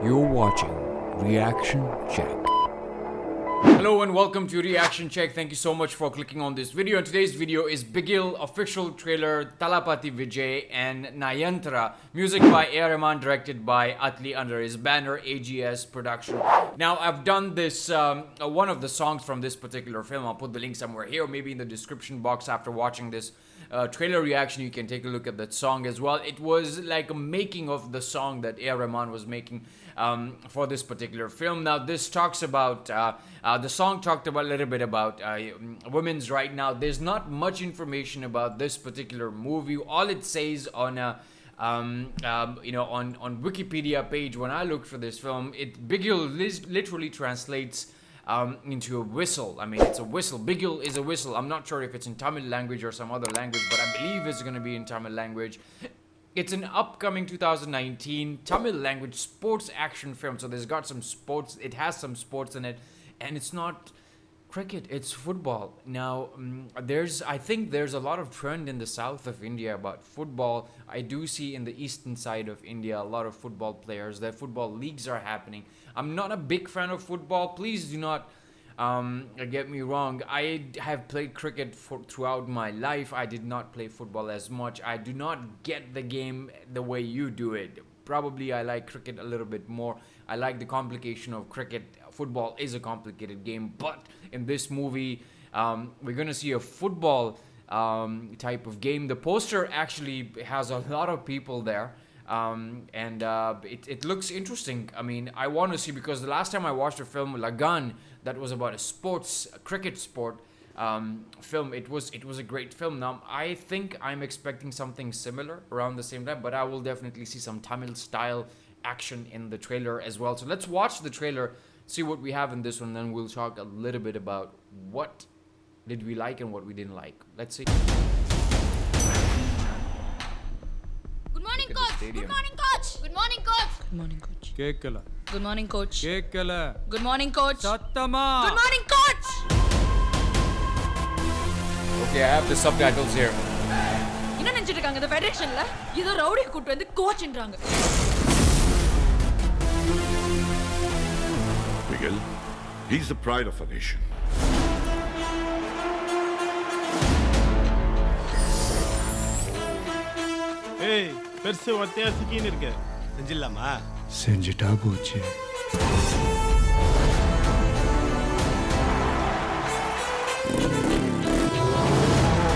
You're watching Reaction Check. Hello and welcome to Reaction Check. Thank you so much for clicking on this video. And today's video is Bigil official trailer, Thalapathy Vijay and Nayanthara. Music by A.R Rahman, directed by Atli under his banner AGS Production. Now I've done this, one of the songs from this particular film. I'll put the link somewhere here or maybe in the description box. After watching this trailer reaction, you can take a look at that song as well. It was like a making of the song that A.R Rahman was making for this particular film. Now this talks about the song talked about a little bit about women's right now. There's not much information about this particular movie. All it says on on Wikipedia page, when I looked for this film, Bigil literally translates into a whistle. I mean, it's a whistle. Bigil is a whistle. I'm not sure if it's in Tamil language or some other language, but I believe it's going to be in Tamil language. It's an upcoming 2019 Tamil language sports action film. So there's got some sports. It has some sports in it, and it's not cricket, it's football. Now I think there's a lot of trend in the south of India about football. I do see in the eastern side of India a lot of football players. Their football leagues are happening. I'm not a big fan of football. Please do not get me wrong. I have played cricket throughout my life. I did not play football as much. I do not get the game the way you do it. Probably I like cricket a little bit more. I like the complication of cricket. Football is a complicated game, but in this movie, we're going to see a football type of game. The poster actually has a lot of people there, and it looks interesting. I mean, I want to see, because the last time I watched a film, Lagan, that was about a cricket sport film. It was a great film. Now I think I'm expecting something similar around the same time, but I will definitely see some Tamil style action in the trailer as well. So let's watch the trailer, see what we have in this one, then we'll talk a little bit about what did we like and what we didn't like. Let's see. Good morning, coach. Good morning, coach. Good morning, coach. Good morning, coach. கேக்கல Good morning, coach. கேக்கல Good morning, coach. சத்தமா Good morning, coach. Okay, I have the subtitles here. என்ன நினைச்சிட்டு இருக்காங்க இந்த ஃபெடரேஷன்ல? ஏதோ rowdy கூட்டி வந்து கோச்ன்றாங்க. Bigil, he's the pride of a nation. ஏய் பெருசு ஒத்தையா சிக்கின்னு இருக்க செஞ்சிடலாமா செஞ்சுட்டா போச்சு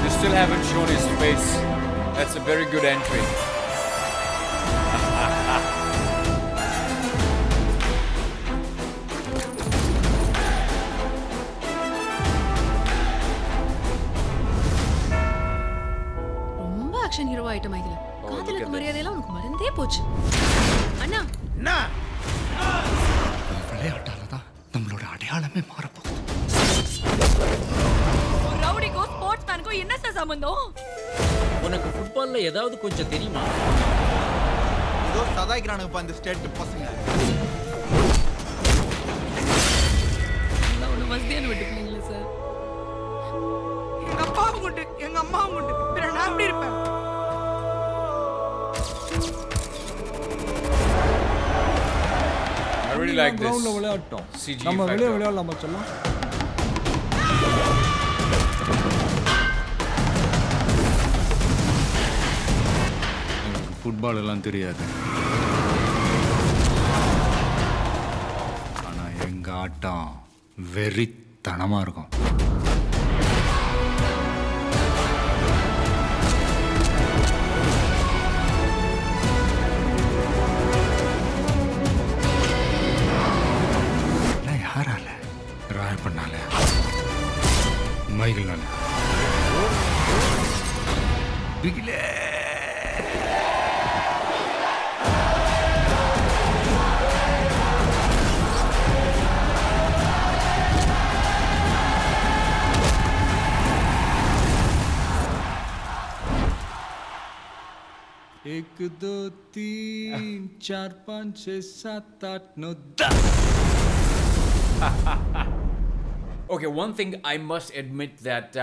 You still haven't shown his face. That's a very good entry. ரொம்ப ஆக்ஷன் ஹீரோ ஐட்டம் இதுல. காதலுக்கு மரியாதையெல்லாம் உனக்கு மறந்தே போச்சு. அண்ணா, என்ன விளையாட்டால தான் நம்மளோட அடையாளமே மாறப்போகுது. ரவுடிக்கோ ஸ்போர்ட்ஸ் மேனுக்கோ என்ன சார் சம்பந்தம்? உனக்கு ஃபுட்பால்ல ஏதாவது கொஞ்சம் தெரியுமா? ஏதோ சதாய்க்கிறானுங்கப்பா இந்த ஸ்டேட் பசங்க. நான் ஒண்ணு மஸ்தியான விட்டு பிள்ளைங்களா சார்? எங்க அப்பாவும் உண்டு, எங்க அம்மாவும் உண்டு. பிற நான் எப்படி இருப்பேன்? I really like this. கிரவுண்ட்ல விளையாட்டோம். CG நம்ம வெளிய factor. விளையாடலாமா சொல்லலாம்? எனக்கு ஃபுட்பால் எல்லாம் தெரியாது, ஆனா எங்க ஆட்டம் வெறித்தனமா இருக்கும். யாரால ராயப்பண்ணால மைகிள்னால பிகிலே एक दो तीन चार पाँच छः सात आठ नौ 10. Okay, one thing I must admit that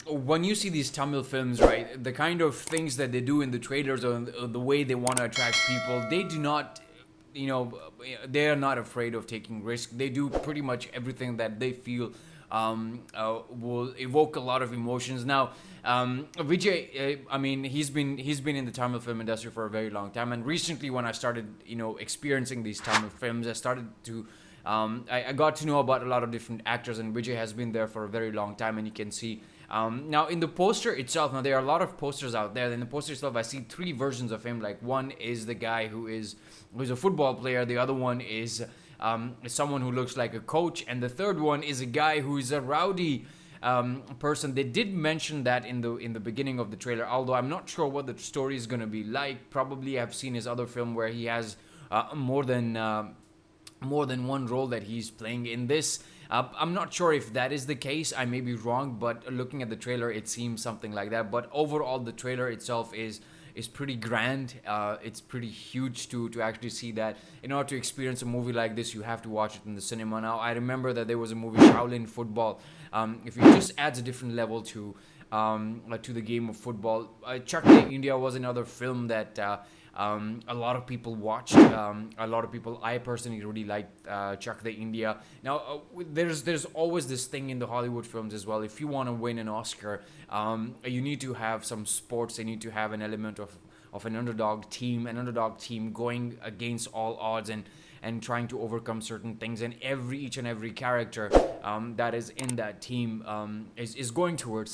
when you see these Tamil films, right, the kind of things that they do in the trailers or the way they want to attract people, they do not they are not afraid of taking risks. They do pretty much everything that they feel will evoke a lot of emotions. Now, Vijay, I mean, he's been in the Tamil film industry for a very long time, and recently when I started, experiencing these Tamil films, I started to I got to know about a lot of different actors, and Vijay has been there for a very long time, and you can see. Now in the poster itself, now there are a lot of posters out there. In the poster itself, I see three versions of him. Like, one is the guy who's a football player. The other one is someone who looks like a coach, and the third one is a guy who is a rowdy person. They did mention that in the beginning of the trailer, although I'm not sure what the story is going to be like. Probably I've seen his other film where he has more than one role that he's playing in this. I'm not sure if that is the case. I may be wrong, but looking at the trailer, it seems something like that. But overall, the trailer itself is pretty grand. It's pretty huge to actually see that. In order to experience a movie like this, you have to watch it in the cinema. Now, I remember that there was a movie, Shaolin Football. If it just adds a different level to the game of football. Chak De India was another film that a lot of people watched. A lot of people, I personally really liked Chak De India. Now, there's always this thing in the Hollywood films as well. If you want to win an Oscar, you need to have some sports. You need to have an element of an underdog team going against all odds and trying to overcome certain things, and each and every character that is in that team is going towards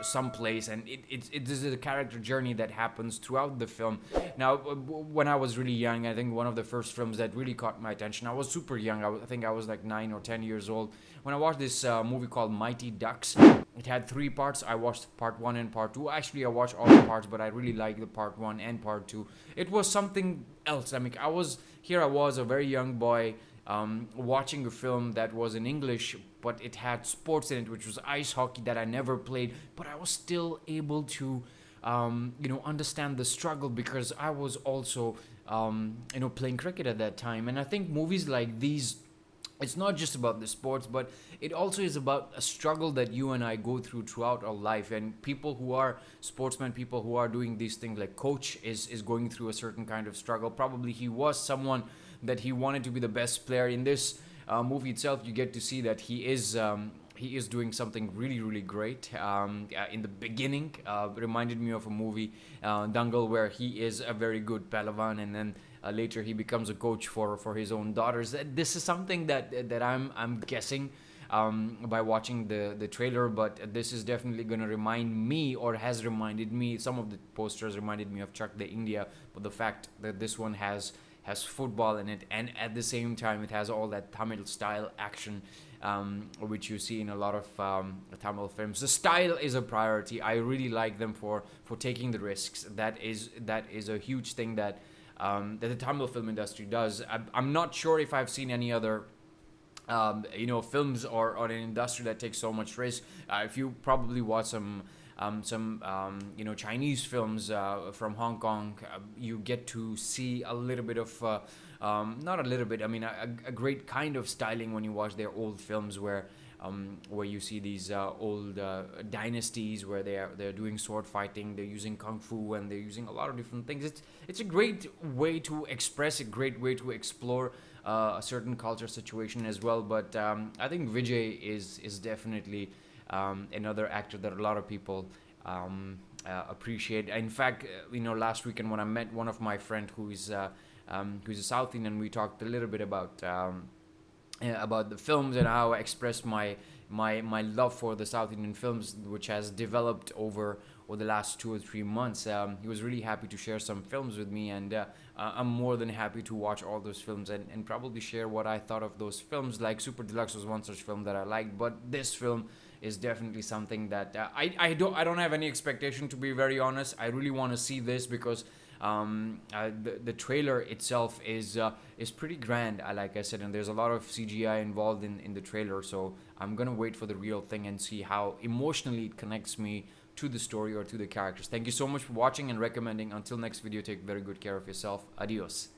someplace, and it is a character journey that happens throughout the film. Now, when I was really young, I think one of the first films that really caught my attention, I was super young, I think I was like 9 or 10 years old, when I watched this movie called Mighty Ducks. It had 3 parts. I watched part 1 and part 2. Actually, I watched all the parts, but I really liked the part 1 and part 2. It was something else. I mean, I was a very young boy watching a film that was in English, but it had sports in it, which was ice hockey that I never played, but I was still able to understand the struggle, because I was also playing cricket at that time. And I think movies like these, it's not just about the sports, but it also is about a struggle that you and I go throughout our life. And people who are sportsmen, people who are doing these things, like Coach is going through a certain kind of struggle. Probably he was someone that he wanted to be the best player. In this movie itself, you get to see that he is doing something really, really great. In the beginning, reminded me of a movie, Dangal, where he is a very good palavan, and then later he becomes a coach for his own daughters. This is something that I'm guessing by watching the trailer, but this is definitely going to remind me, or has reminded me, some of the posters reminded me of Chak De India, but the fact that this one has football in it, and at the same time it has all that Tamil style action, which you see in a lot of Tamil films. The style is a priority. I really like them for taking the risks. That is a huge thing that the Tamil film industry does. I'm not sure if I've seen any other films or an industry that takes so much risk. If you probably watch some Chinese films from Hong Kong, you get to see a little bit of not a little bit, I mean a great kind of styling when you watch their old films, where you see these old dynasties where they're doing sword fighting, they're using kung fu, and they're using a lot of different things. It's a great way to express, a great way to explore a certain culture situation as well. But I think Vijay is definitely another actor that a lot of people appreciate. In fact, last weekend when I met one of my friend who's a South Indian, we talked a little bit about the films and how I expressed my love for the South Indian films, which has developed over the last 2 or 3 months. He was really happy to share some films with me, and I'm more than happy to watch all those films and probably share what I thought of those films. Like Super Deluxe was one such film that I liked, but this film is definitely something that I don't have any expectation, to be very honest. I really want to see this because the trailer itself is pretty grand, like I said, and there's a lot of CGI involved in the trailer, so I'm gonna wait for the real thing and see how emotionally it connects me to the story or to the characters. Thank you so much for watching and recommending. Until next video, take very good care of yourself. Adios.